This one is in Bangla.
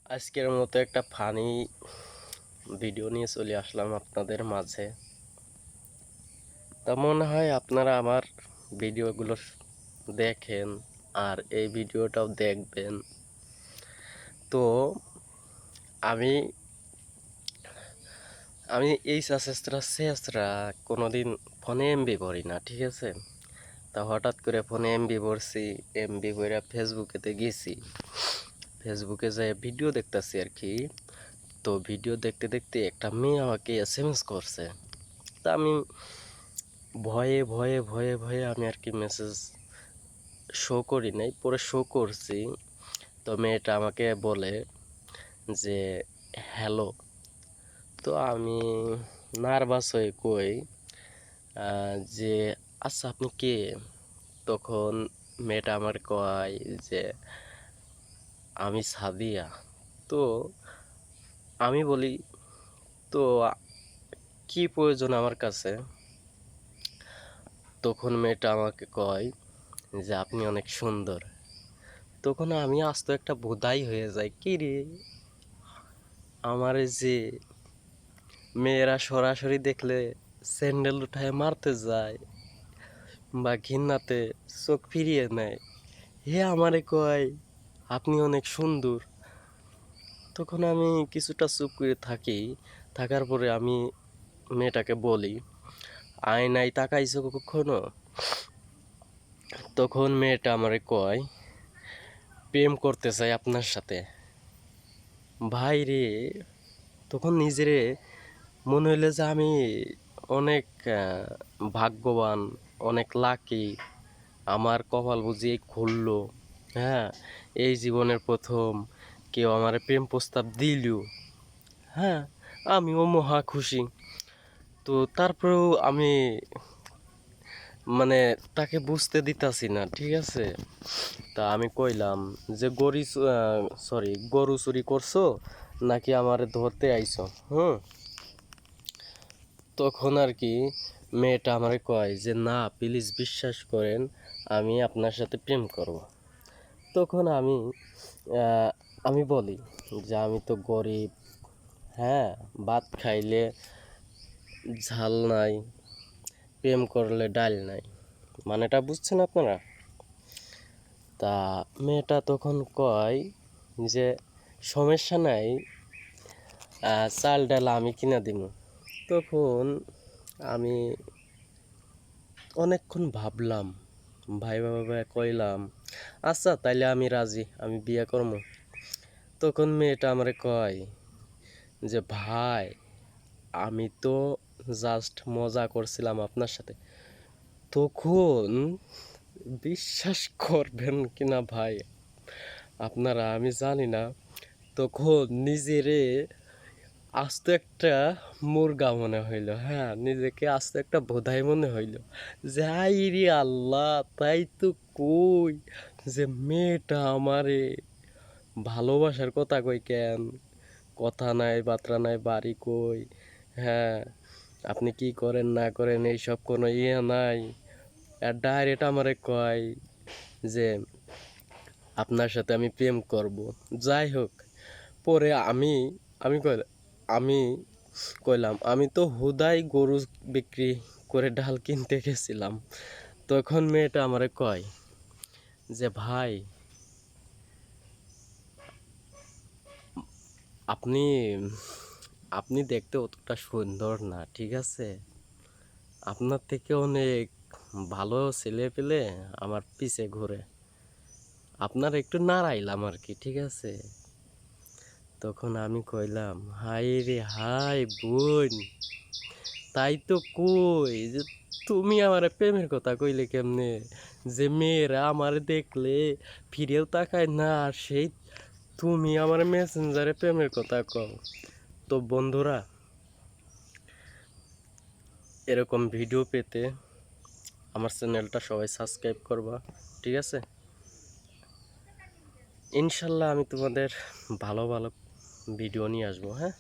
আজকের মতো একটা ফানি ভিডিও নিয়ে চলে আসলাম আপনাদের মাঝে। তা মনে হয় আপনারা আমার ভিডিওগুলো দেখেন আর এই ভিডিওটাও দেখবেন। তো আমি আমি এই চেষ্টা কোনোদিন ফোনে এমবি ভরি না, ঠিক আছে। তা হঠাৎ করে ফোনে এমবি ভরছি, এমবি ভরে ফেসবুকেতে গেছি, ফেসবুকে যাই ভিডিও দেখতেছি আর কি। তো ভিডিও দেখতে দেখতে একটা মেয়ে আমাকে এসএমএস করছে। তা আমি ভয়ে ভয়ে ভয়ে ভয়ে আমি আর কি মেসেজ শো করি নাই, পরে শো করছি। তো মেয়েটা আমাকে বলে যে হ্যালো। তো আমি নার্ভাস হয়ে কই যে আচ্ছা আপনি কে। তখন মেয়েটা আমার কয় যে আমি সাদিয়া। তো আমি বলি তো কি প্রয়োজন আমার কাছে। তখন মেয়েটা আমাকে কয় যে আপনি অনেক সুন্দর। তখন আমি আস্ত একটা বোধাই হয়ে যাই, কি রে, আমার যে মেয়েরা সরাসরি দেখলে স্যান্ডেল উঠায় মারতে যায় বা ঘৃণাতে চোখ ফিরিয়ে নেয়, হে আমারে কয় আপনি অনেক সুন্দর। তখন আমি কিছুটা চুপ করে থাকি। থাকার পরে আমি মেয়েটাকে বলি আয়নায় তাকাইছো কখনো। তখন মেয়েটা আমারে কয় প্রেম করতে চাই আপনার সাথে। ভাই রে, তখন নিজেরে মনে হইলে যে আমি অনেক ভাগ্যবান, অনেক লাকি, আমার কপাল বুঝি খুললো। হ্যাঁ, এই জীবনের প্রথম কেউ আমার প্রেম প্রস্তাব দিল। হ্যাঁ, আমিও মহা খুশি। তো তারপরেও আমি মানে তাকে বুঝতে দিতাছি না, ঠিক আছে। তা আমি কইলাম যে গরু চুরি করছো নাকি আমারে ধরতে আইছো। তখন আর কি মেয়েটা আমারে কয় যে না প্লিজ বিশ্বাস করেন, আমি আপনার সাথে প্রেম করব। তখন আমি বলি যে আমি তো গরিব, হ্যাঁ, ভাত খাইলে ঝাল নাই, প্রেম করলে ডাল নাই, মানেটা বুঝছেন আপনারা। তা মেয়েটা তখন কয় যে সমস্যা নাই, চাল ডাল আমি কিনা দিব। তখন আমি অনেকক্ষণ ভাবলাম, ভাইবা কইলাম আচ্ছা তাইলে আমি রাজি, আমি বিয়ে করবো। তখন মেয়েটা আমারে কয় যে ভাই আমি তো জাস্ট মজা করছিলাম আপনার সাথে। তখন বিশ্বাস করবেন কিনা ভাই আপনারা আমি জানি না, তখন নিজেরে আস্ত একটা মুরগা মনে হইল। হ্যাঁ, নিজেকে আস্ত একটা বোধাই মনে হইল। যাই রে আল্লাহ, তাই তো কই যে মেয়েটা আমারে ভালোবাসার কথা কই কেন, কথা নাই বার্তা নাই, বাড়ি কই, হ্যাঁ, আপনি কি করেন না করেন এইসব কোনো ইয়ে নাই। আর ডাইরেক্ট আমারে কয় যে আপনার সাথে আমি প্রেম করব। যাই হোক, পরে আমি কই- আমি কইলাম আমি তো হুদাই গরু বিক্রি করে ডাল কিনতে গেছিলাম। তখন মেয়েটা আমারে কয় যে ভাই আপনি আপনি দেখতে অতটা সুন্দর না, ঠিক আছে, আপনার থেকে অনেক ভালো ছেলে পেলে আমার পিছে ঘুরে, আপনার একটু নাড়াইলাম আর কি, ঠিক আছে। তখন আমি কইলাম হাই রে হাই বোন, তাই তো কই যে তুমি আমার প্রেমের কথা কইলে কেমনে, যে মেয়েরা আমার দেখলে ফিরেও তাকায় না, আর সেই তুমি আমার মেসেঞ্জারে প্রেমের কথা কও। তো বন্ধুরা, এরকম ভিডিও পেতে আমার চ্যানেলটা সবাই সাবস্ক্রাইব করবা, ঠিক আছে। ইনশাল্লাহ আমি তোমাদের ভালো ভালো ভিডিও নিয়ে আসবো, হ্যাঁ।